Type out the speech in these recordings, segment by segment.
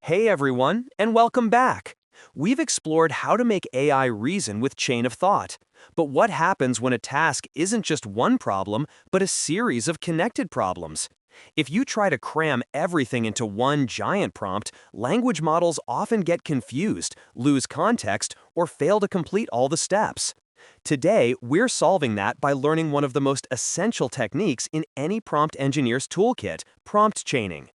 Hey everyone, and welcome back. We've explored how to make AI reason with chain of thought. But what happens when a task isn't just one problem, but a series of connected problems? If you try to cram everything into one giant prompt, language models often get confused, lose context, or fail to complete all the steps. Today, we're solving that by learning one of the most essential techniques in any prompt engineer's toolkit, prompt chaining.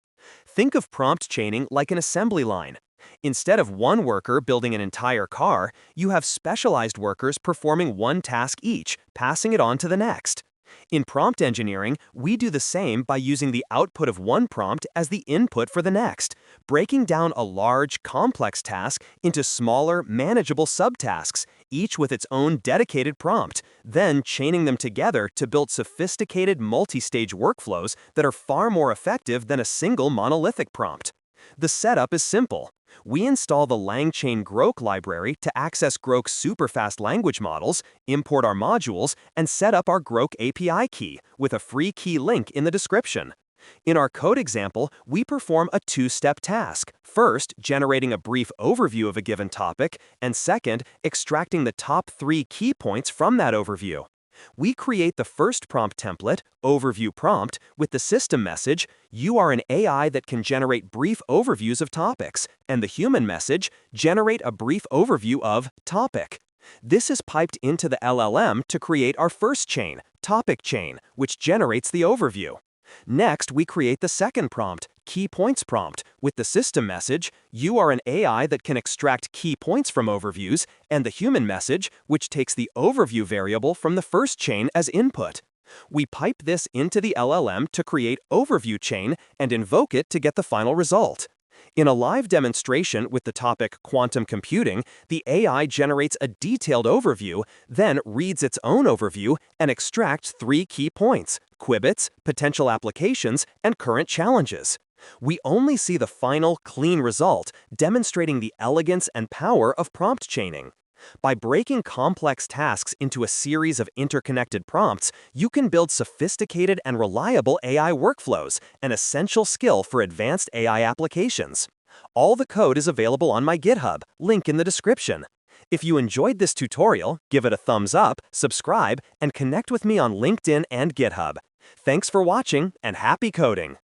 Think of prompt chaining like an assembly line. Instead of one worker building an entire car, you have specialized workers performing one task each, passing it on to the next. In prompt engineering, we do the same by using the output of one prompt as the input for the next, breaking down a large, complex task into smaller, manageable subtasks, each with its own dedicated prompt, then chaining them together to build sophisticated multi-stage workflows that are far more effective than a single monolithic prompt. The setup is simple. We install the LangChain and Groq library to access Groq's super-fast language models, import our modules, and set up our Groq API key with a free key link in the description. In our code example, we perform a two-step task. First, generating a brief overview of a given topic, and second, extracting the top 3 key points from that overview. We create the first prompt template, overview prompt, with the system message, "You are an AI that can generate brief overviews of topics," and the human message, "Generate a brief overview of topic." This is piped into the LLM to create our first chain, topic chain, which generates the overview. Next, we create the second prompt, key points prompt, with the system message, "You are an AI that can extract key points from overviews," and the human message, which takes the overview variable from the first chain as input. We pipe this into the LLM to create overview chain and invoke it to get the final result. In a live demonstration with the topic quantum computing, the AI generates a detailed overview, then reads its own overview and extracts 3 key points: qubits, potential applications, and current challenges. We only see the final, clean result, demonstrating the elegance and power of prompt chaining. By breaking complex tasks into a series of interconnected prompts, you can build sophisticated and reliable AI workflows, an essential skill for advanced AI applications. All the code is available on my GitHub, link in the description. If you enjoyed this tutorial, give it a thumbs up, subscribe, and connect with me on LinkedIn and GitHub. Thanks for watching, and happy coding!